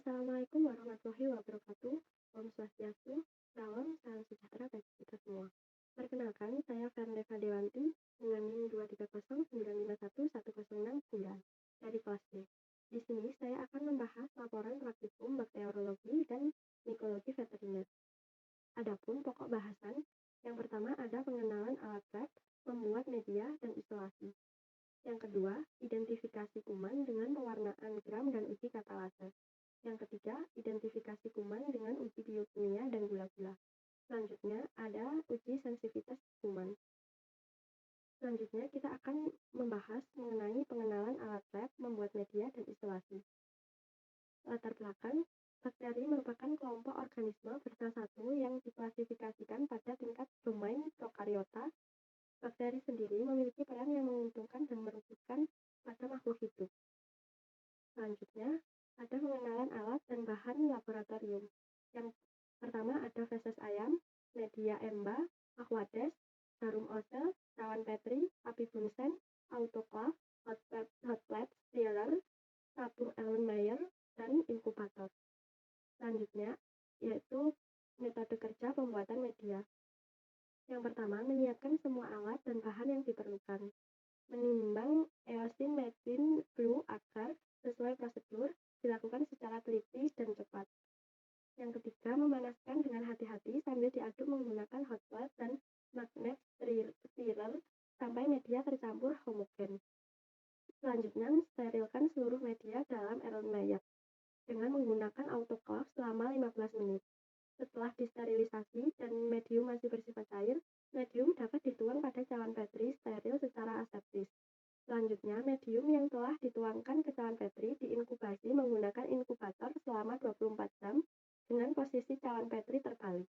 Assalamualaikum warahmatullahi wabarakatuh. Om Swastiastu, salam sejahtera bagi kita semua. Perkenalkan, saya Fernanda Dewanti dengan NIM 230951106 dari kelas D. Di sini saya akan membahas laporan praktikum bakteriologi dan mikologi veteriner. Adapun pokok bahasan, yang pertama ada pengenalan alat lab, membuat media dan isolasi. Yang kedua, identifikasi kuman dengan pewarnaan gram dan uji katalase. Yang ketiga, identifikasi kuman dengan uji biokimia dan gula-gula. Selanjutnya, ada uji sensitivitas kuman. Selanjutnya, kita akan membahas mengenai pengenalan alat lab, membuat media, dan isolasi. Latar belakang, bakteri merupakan kelompok organisme bersatu yang diklasifikasikan pada tingkat domain prokariota. Bakteri sendiri memiliki peran yang menguntungkan dan merugikan pada makhluk hidup. Selanjutnya, ada pengenalan alat dan bahan laboratorium. Yang pertama ada feses ayam, media EMBA, aquades, jarum Ocel, cawan Petri, api bunsen, autoclave, hot plate, stirrer, tabung Erlenmeyer, dan inkubator. Selanjutnya, yaitu metode kerja pembuatan media. Yang pertama, menyiapkan semua alat dan bahan yang diperlukan. Menimbang eosin, mesin, glue, agar sesuai prosedur dilakukan secara teliti dan cepat. Yang ketiga, memanaskan dengan hati-hati sambil diaduk menggunakan hot plate dan magnet stirrer sampai media tercampur homogen. Selanjutnya, sterilkan seluruh media dalam Erlenmeyer dengan menggunakan autoclave selama 15 menit. Setelah disterilisasi dan medium masih bersifat cair, medium dapat dituang pada cawan Petri steril secara aseptis. Selanjutnya, medium yang telah dituangkan ke cawan Petri diinkubasi menggunakan inkubator selama 24 jam dengan posisi cawan Petri terbalik.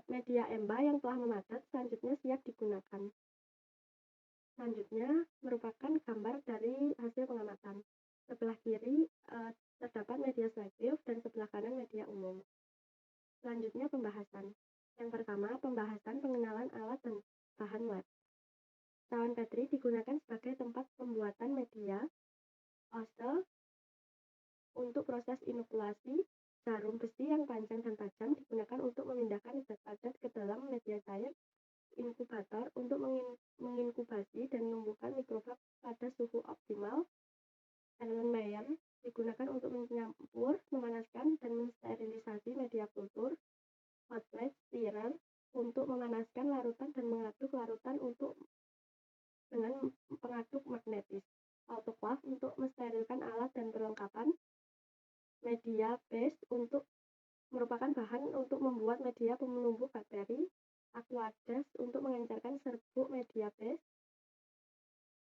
Media EMBA yang telah memadat selanjutnya siap digunakan. Selanjutnya, merupakan gambar dari hasil pengamatan. Sebelah kiri terdapat media selektif dan sebelah kanan media umum. Selanjutnya, pembahasan. Yang pertama, pembahasan pengenalan alat dan bahan lab. Cawan Petri digunakan sebagai tempat pembuatan media Ocel untuk proses inokulasi. Jarum besi yang panjang dan tajam digunakan untuk memindahkan zat padat ke dalam media cair. Inkubator untuk menginkubasi dan menumbuhkan mikroba pada suhu optimal. Erlenmeyer digunakan untuk mencampur, memanaskan, dan mensterilisasi media kultur. Hot plate stirrer untuk memanaskan larutan dan mengaduk larutan dengan pengaduk magnetis. Autoclave untuk mensterilkan alat dan perlengkapan. Media base untuk merupakan bahan untuk membuat media penumbuh bakteri. Aquades untuk mengencerkan serbuk media base.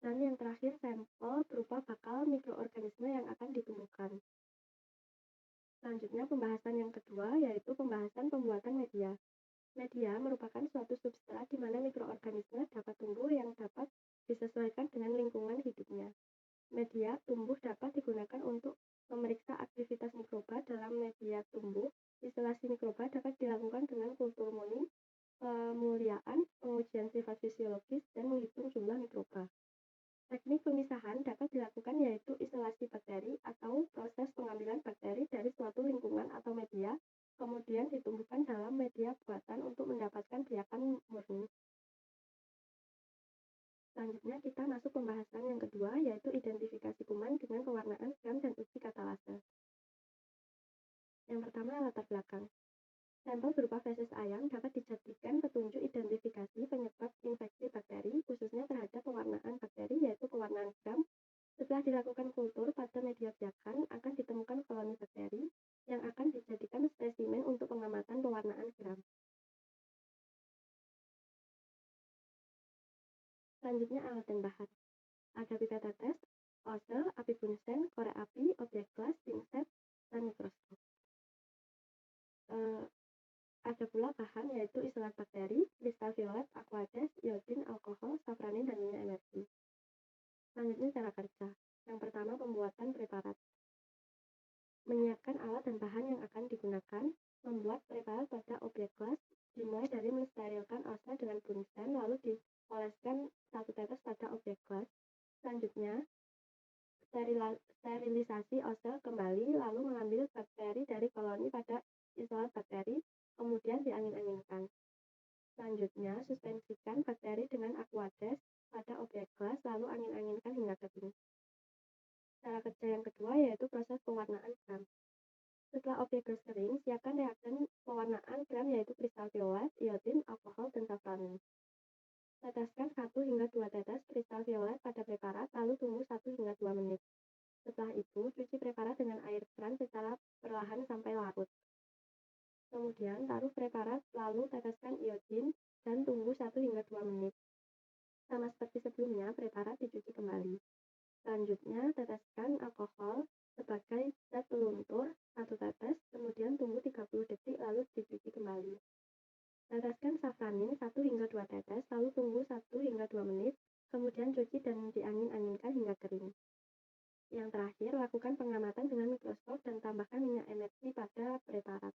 Dan yang terakhir, sampel berupa bakal mikroorganisme yang akan ditumbuhkan. Selanjutnya, pembahasan yang kedua yaitu pembahasan pembuatan media. Media merupakan suatu substrat di mana mikroorganisme dapat tumbuh yang dapat disesuaikan dengan lingkungan hidupnya. Media tumbuh dapat digunakan untuk memeriksa aktivitas mikroba dalam media tumbuh. Isolasi mikroba dapat dilakukan dengan kultur murni, pemuliaan, pengujian sifat fisiologis, dan menghitung jumlah mikroba. Teknik pemisahan dapat dilakukan yaitu isolasi bakteri atau proses pengambilan bakteri dari suatu lingkungan atau media, kemudian ditumbuhkan dalam media buatan untuk mendapatkan biakan murni. Selanjutnya kita masuk pembahasan yang kedua yaitu identifikasi kuman dengan pewarnaan gram dan uji katalase. Yang pertama, latar belakang. Sampel berupa feses ayam dapat dijadikan petunjuk identifikasi penyebab infeksi bakteri, khususnya terhadap pewarnaan bakteri yaitu pewarnaan gram. Setelah dilakukan kultur pada media biakan, akan ditemukan koloni bakteri yang akan dijadikan spesimen untuk pengamatan pewarnaan gram. Selanjutnya, alat dan bahan. Ada pipet tetes, Ocel, api bunsen, korek api, objek kelas, pinset, dan mikroskop. Ada pula bahan yaitu isolat bakteri, kristal violet, aquades, iodin, alkohol, safranin, dan minyak energi. Selanjutnya, cara kerja. Yang pertama, pembuatan preparat. Menyiapkan alat dan bahan yang akan digunakan. Membuat preparat pada objek kelas dimulai dari mensterilkan Ocel dengan bunsen, lalu dioleskan satu tetes pada objek kelas. Selanjutnya, sterilisasi Ocel kembali, lalu lalu teteskan iodin dan tunggu 1 hingga 2 menit. Sama seperti sebelumnya, preparat dicuci kembali. Selanjutnya, teteskan alkohol sebagai zat peluntur 1 tetes, kemudian tunggu 30 detik lalu dicuci kembali. Teteskan safranin 1 hingga 2 tetes, lalu tunggu 1 hingga 2 menit, kemudian cuci dan diangin-anginkan hingga kering. Yang terakhir, lakukan pengamatan dengan mikroskop dan tambahkan minyak emersi pada preparat.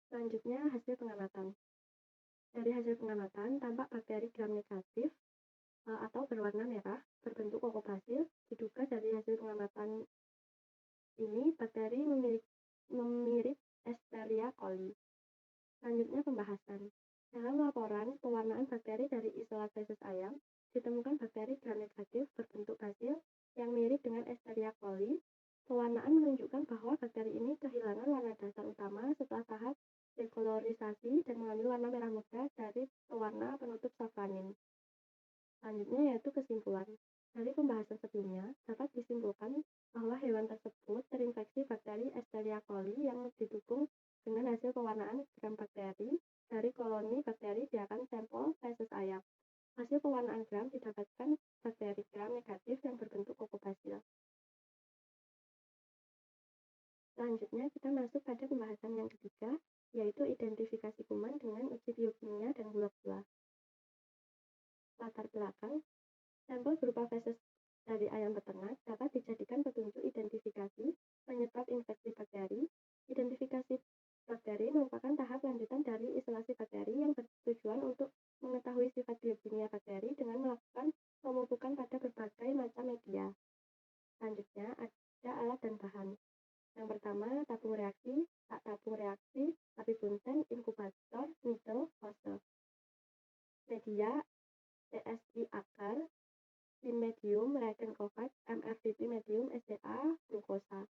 Selanjutnya, hasil pengamatan. Dari hasil pengamatan, tampak bakteri gram negatif atau berwarna merah, berbentuk kokobasil. Diduga dari hasil pengamatan ini, bakteri mirip Escherichia coli. Selanjutnya, pembahasan. Dalam laporan pewarnaan bakteri dari isolat feses ayam, ditemukan bakteri gram negatif berbentuk basil yang mirip dengan Escherichia coli. Pewarnaan menunjukkan bahwa bakteri ini kehilangan warna dasar utama setelah tahap dekolorisasi dan mengambil warna merah muda dari pewarna penutup safranin. Selanjutnya yaitu kesimpulan. Dari pembahasan sebelumnya, dapat disimpulkan bahwa hewan tersebut terinfeksi bakteri Escherichia coli yang didukung dengan hasil pewarnaan gram bakteri dari koloni bakteri di akan sampel feses ayam. Hasil pewarnaan gram didapatkan bakteri gram negatif yang berbentuk kokobasil. Selanjutnya kita masuk pada pembahasan yang ketiga, yaitu identifikasi kuman dengan uji biokimia dan gula-gula. Latar belakang, sampel berupa feses dari ayam peternak dapat dijadikan petunjuk identifikasi penyebab infeksi bakteri. Identifikasi bakteri merupakan tahap lanjutan dari isolasi bakteri yang bertujuan untuk mengetahui sifat biokimia bakteri dengan melakukan pemupukan pada berbagai macam media. Selanjutnya ada alat dan bahan. Yang pertama, tabung reaksi, tak tabung reaksi, api bunten, inkubator, needle, hose. Media, TSI akar, tim medium, reagen COVAX, MRVP medium, SDA, glukosa.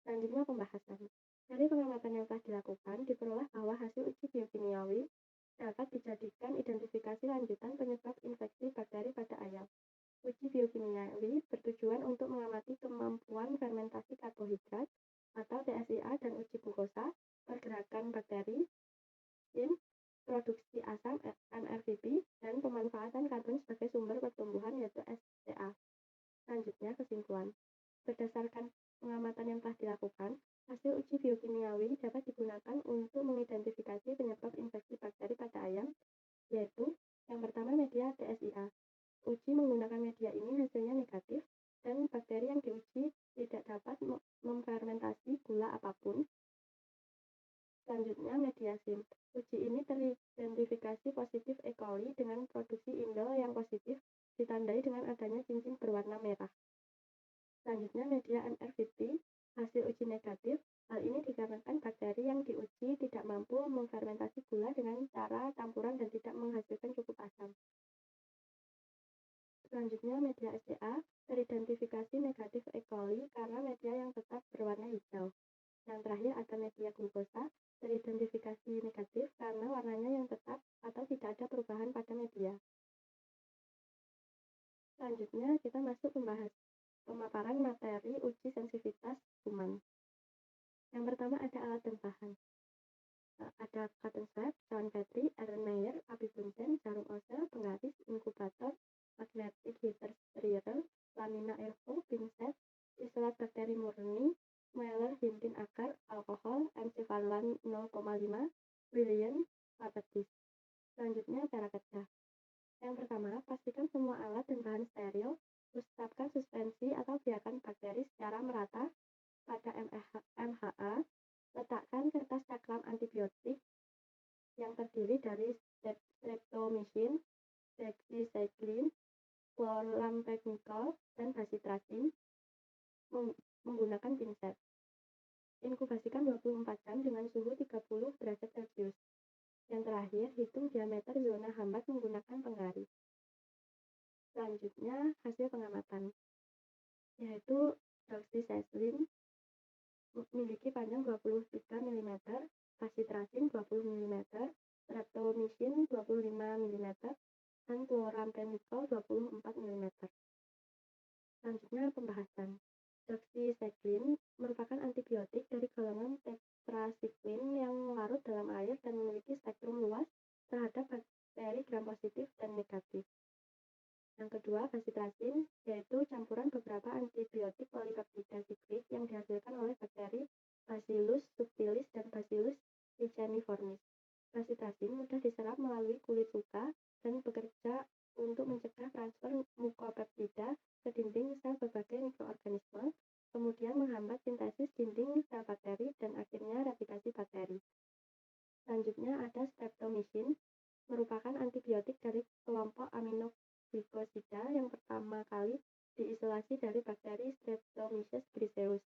Selanjutnya pembahasan. Dari pengamatan yang telah dilakukan, diperoleh bahwa hasil uji biokimiawi dapat dijadikan identifikasi lanjutan penyebab infeksi bakteri pada ayam. Uji biokimiawi bertujuan untuk mengamati kemampuan fermentasi karbohidrat atau TSIA dan uji glukosa, pergerakan bakteri, produksi asam MRVP, dan pemanfaatan karbon sebagai sumber pertumbuhan yaitu SCA. Selanjutnya kesimpulan. Berdasarkan pengamatan yang telah dilakukan, hasil uji biokimiawi dapat digunakan untuk mengidentifikasi penyebab infeksi bakteri pada ayam, yaitu yang pertama media TSIA. Uji menggunakan media ini hasilnya negatif dan bakteri yang diuji tidak dapat memfermentasi gula apapun. Selanjutnya media SIM. Uji ini teridentifikasi positif E. coli dengan produksi indel yang positif ditandai dengan adanya cincin berwarna merah. Selanjutnya media MRVP. Hasil uji negatif. Hal ini dikarenakan bakteri yang diuji tidak mampu memfermentasi gula dengan cara campuran dan tidak menghasilkan cukup asam. Selanjutnya media SCA teridentifikasi negatif E. coli karena media yang tetap berwarna hijau. Yang terakhir ada media glukosa teridentifikasi negatif karena warnanya yang tetap atau tidak ada perubahan pada media. Selanjutnya kita masuk pemaparan materi uji sensitivitas kuman. Yang pertama ada alat dan bahan. Ada cotton swab, cawan Petri, Erlenmeyer, api bunten, jarum ose, penggaris, inkubator, magnetic heater steril, lamina airflow, pinset, isolat bakteri murni, Meller hintin akar, alkohol, encephalilan 0,5, William, papetis. Selanjutnya cara kerja. Yang pertama, pastikan semua alat dan bahan steril, usapkan suspensi atau biarkan bakteri secara merata pada MHA, letakkan kertas cakram antibiotik yang terdiri dari streptomycin, doxycycline, chloramphenicol, dan bacitracin menggunakan pinset. Inkubasikan 24 jam dengan suhu 30 derajat Celcius. Yang terakhir, hitung diameter zona hambat menggunakan penggaris. Selanjutnya, hasil pengamatan, yaitu doxycycline memiliki panjang 23 mm, bacitracin 20 mm, streptomycin 25 mm, dan chloramphenicol 24 mm. Selanjutnya pembahasan. Doxycycline merupakan antibiotik dari golongan tetrasiklin yang larut dalam air dan dihasilkan oleh bakteri Bacillus subtilis dan Bacillus licheniformis. Basitasin mudah diserap melalui kulit luka dan bekerja untuk mencegah transfer mukopeptida ke dinding sel berbagai mikroorganisme, kemudian menghambat sintesis dinding sel bakteri dan akhirnya replikasi bakteri. Selanjutnya ada streptomycin, merupakan antibiotik dari kelompok aminoglikosida yang pertama kali diisolasi dari bakteri Streptomyces griseus.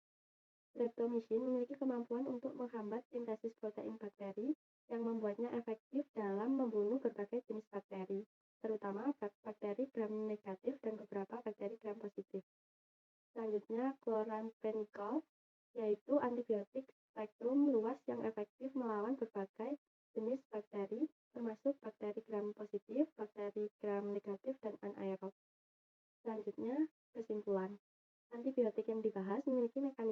Streptomycin memiliki kemampuan untuk menghambat sintesis protein bakteri yang membuatnya efektif dalam membunuh berbagai jenis bakteri, terutama bakteri gram negatif dan beberapa bakteri gram positif. Selanjutnya, chloramphenicol, yaitu antibiotik spektrum luas yang efektif melawan berbagai jenis bakteri, termasuk bakteri gram positif, bakteri gram negatif, dan anaerob. Selanjutnya, kesimpulan. Antibiotik yang dibahas memiliki mekanisme